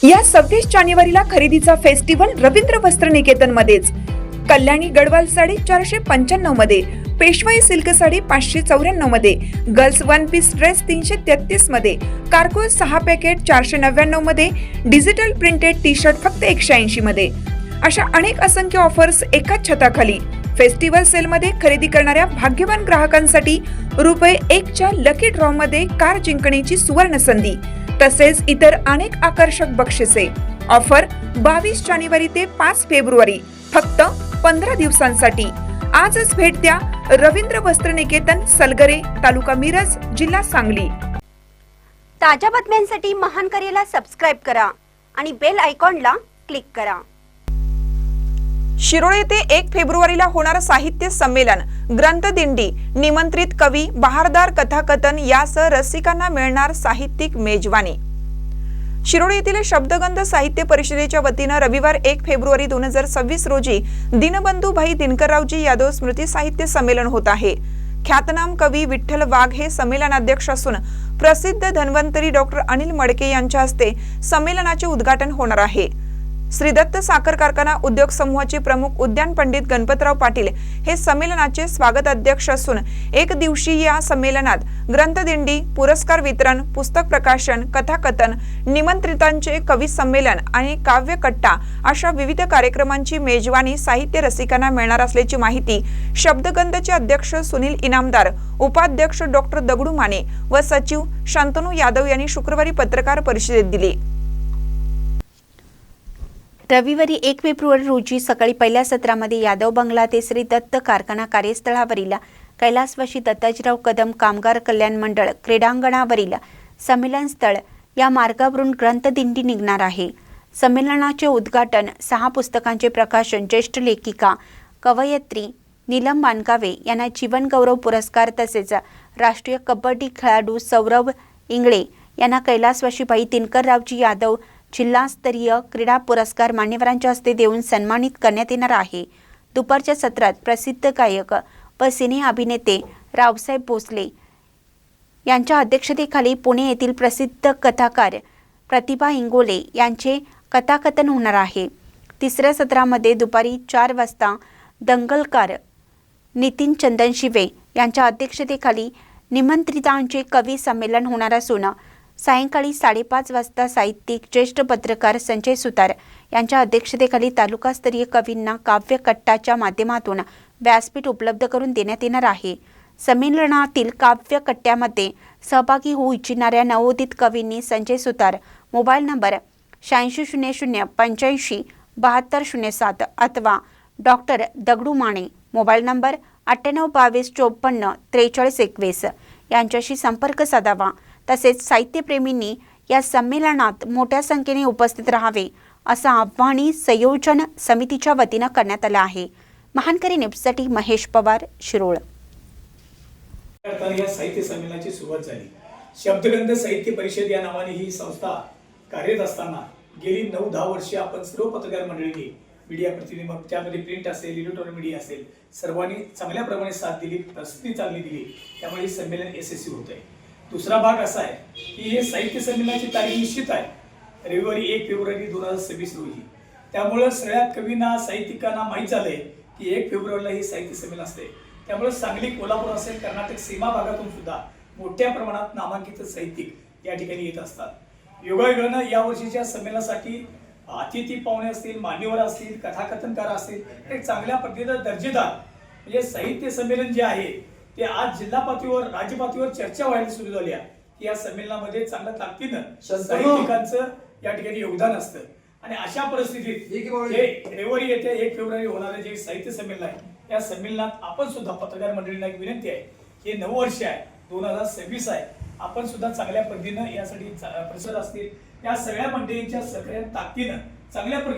या 26 जानेवारीला खरेदीचा फेस्टिवल रवींद्र वस्त्र निकेतन मध्येच। कल्याणी गडवाल साडी 495 मध्ये, पेशवाई सिल्क साडी 594 मध्ये, गर्ल्स वन पीस ड्रेस 333 मध्ये, कार्गो 6 पॅकेट 499 मध्ये, डिजिटल प्रिंटेड टी शर्ट फक्त 180 मध्ये। अशा अनेक असंख्य ऑफर्स एकाच छताखाली। फेस्टिवल सेल मध्ये खरेदी करणाऱ्या भाग्यवान ग्राहकांसाठी ₹1 च्या लकी ड्रॉ मध्ये कार जिंकण्याची सुवर्ण संधी, तसेच इतर अनेक आकर्षक बक्षिसे। ऑफर 22 जानेवारी ते 5 फेब्रुवारी, फक्त 15 दिवसांसाठी। आजच भेट द्या रवींद्र वस्त्र निकेतन, सलगरे, तालुका मिरज, जिल्हा सांगली। ताज्या बातम्यांसाठी महान करेला सबस्क्राइब करा आणि बेल आयकॉनला क्लिक करा। शिरोळ येथे 1 फेब्रुवारीला होणार साहित्य संमेलन, ग्रंथदिंडी, निमंत्रित कवी, बहारदार कथाकथन यासह रसिकांना मिळणार साहित्यिक मेजवानी। शिरोळ येथील शब्दगंध साहित्य परिषदेच्या वतीने रविवार 1 फेब्रुवारी 2026 रोजी दीनबंधू भाई दिनकररावजी यादव स्मृती साहित्य संमेलन होत आहे। ख्यातनाम कवी विठ्ठल वाघ हे संमेलनाध्यक्ष असून प्रसिद्ध धन्वंतरी डॉक्टर अनिल मडके यांच्या हस्ते संमेलनाचे उद्घाटन होणार आहे। श्री दत्त साखर कारखाना उद्योग समूहाचे प्रमुख उद्यान पंडित गणपतराव पाटील हे संमेलनाचे स्वागत अध्यक्ष असून एक दिवसीय या संमेलनात ग्रंथदिंडी, पुरस्कार वितरण, पुस्तक प्रकाशन, कथाकथन, निमंत्रितांचे कवी संमेलन आणि काव्य कट्टा अशा विविध कार्यक्रमांची मेजवानी साहित्य रसिकांना मिळणार असल्याची माहिती शब्दगंधचे अध्यक्ष सुनील इनामदार, उपाध्यक्ष डॉक्टर दगडू माने व सचिव शांतनू यादव यांनी शुक्रवारी पत्रकार परिषदेत दिली। रविवारी 1 फेब्रुवारी रोजी सकाळी पहिल्या सत्रामध्ये यादव बंगला ते श्री दत्त कारखाना कार्यस्थळावरील कैलासवासी दत्ताजीराव कदम कामगार कल्याण मंडळ क्रीडांगणावरील संमेलन स्थळ या मार्गावरून ग्रंथदिंडी निघणार आहे। संमेलनाचे उद्घाटन 6 पुस्तकांचे प्रकाशन ज्येष्ठ लेखिका कवयित्री नीलम मानकावे यांना जीवन गौरव पुरस्कार तसेच राष्ट्रीय कबड्डी खेळाडू सौरभ इंगळे यांना कैलासवासी भाई दिनकररावजी यादव जिल्हास्तरीय क्रीडा पुरस्कार मान्यवरांच्या हस्ते देऊन सन्मानित करण्यात येणार आहे। दुपारच्या सत्रात प्रसिद्ध गायक व सिने अभिनेते रावसाहेब भोसले यांच्या अध्यक्षतेखाली पुणे येथील प्रसिद्ध कथाकार प्रतिभा इंगोले यांचे कथाकथन होणार आहे। तिसऱ्या सत्रामध्ये दुपारी 4 वाजता दंगलकार नितीन चंदन शिवे यांच्या अध्यक्षतेखाली निमंत्रितांचे कवी संमेलन होणार असून सायंकाळी 5:30 वाजता साहित्यिक ज्येष्ठ पत्रकार संजय सुतार यांच्या अध्यक्षतेखाली तालुकास्तरीय कवींना काव्य कट्टाच्या माध्यमातून व्यासपीठ उपलब्ध करून देण्यात येणार आहे। संमेलनातील काव्य कट्ट्यामध्ये सहभागी होऊ इच्छिणाऱ्या नवोदित कवींनी संजय सुतार मोबाईल नंबर 8600857207 अथवा doctor Dagdu Mane mobile number 9822544321 यांच्याशी संपर्क साधावा। तसेच साहित्यप्रेमींनी या संमेलनात मोठ्या संख्येने उपस्थित राहावे असं आवाहन संयोजन समितीच्या वतीने करण्यात आलं आहे। महानकरी न्यूजसाठी महेश पवार, शिरोळ। या साहित्य संमेलनाची सुरुवात झाली। शब्दगंध साहित्य परिषद या नावाने ही संस्था कार्यरत असताना गेली 9-10 वर्षे आपण सर्व पत्रकार मंडळींनी, मीडिया प्रतिनिधी, मग त्यामध्ये प्रिंट असेल, इलेक्ट्रॉनिक मीडिया असेल, सर्वांनी चांगल्या प्रमाणे साथ दिली, प्रसिद्धी चांगली दिली, त्यामुळे हे संमेलन यशस्वी होत आहे। दुसरा भाग असा आहे की हे साहित्य संमेलनाची तारीख निश्चित आहे रविवारी 1 फेब्रुवारी 2026 रोजी। त्यामुळे सगळ्या कवींना, साहित्यिकांना माहीत झालंय की 1 फेब्रुवारीला हे साहित्य संमेलन असते। त्यामुळे सांगली, कोल्हापूर असेल, कर्नाटक सीमा भागातून सुद्धा मोठ्या प्रमाणात नामांकित साहित्यिक या ठिकाणी येत असतात। योगायोगानं या वर्षीच्या संमेलनासाठी अतिथी पाहुणे असतील, मान्यवर असतील, कथाकथनकार असतील, एक चांगल्या पद्धतीचं दर्जेदार म्हणजे साहित्य संमेलन जे आहे ते आज जिल्हा पातळीवर, राज्य पातळीवर चर्चा व्हायला सुरू झाली आहे की या संमेलनामध्ये चांगल्या ताकदीनं साहित्यिकांचं या ठिकाणी योगदान असतं। आणि अशा परिस्थितीत हे रविवारी येत्या 1 फेब्रुवारी होणारे जे साहित्य संमेलन आहे, या संमेलनात आपण सुद्धा पत्रकार मंडळींना एक विनंती आहे, हे 9 वर्ष आहे, 2026 आहे, आपण सुद्धा चांगल्या पद्धतीनं यासाठी प्रसार असतील, या सगळ्या मंडळींच्या सहकार्याने ताकदीनं चांगल्या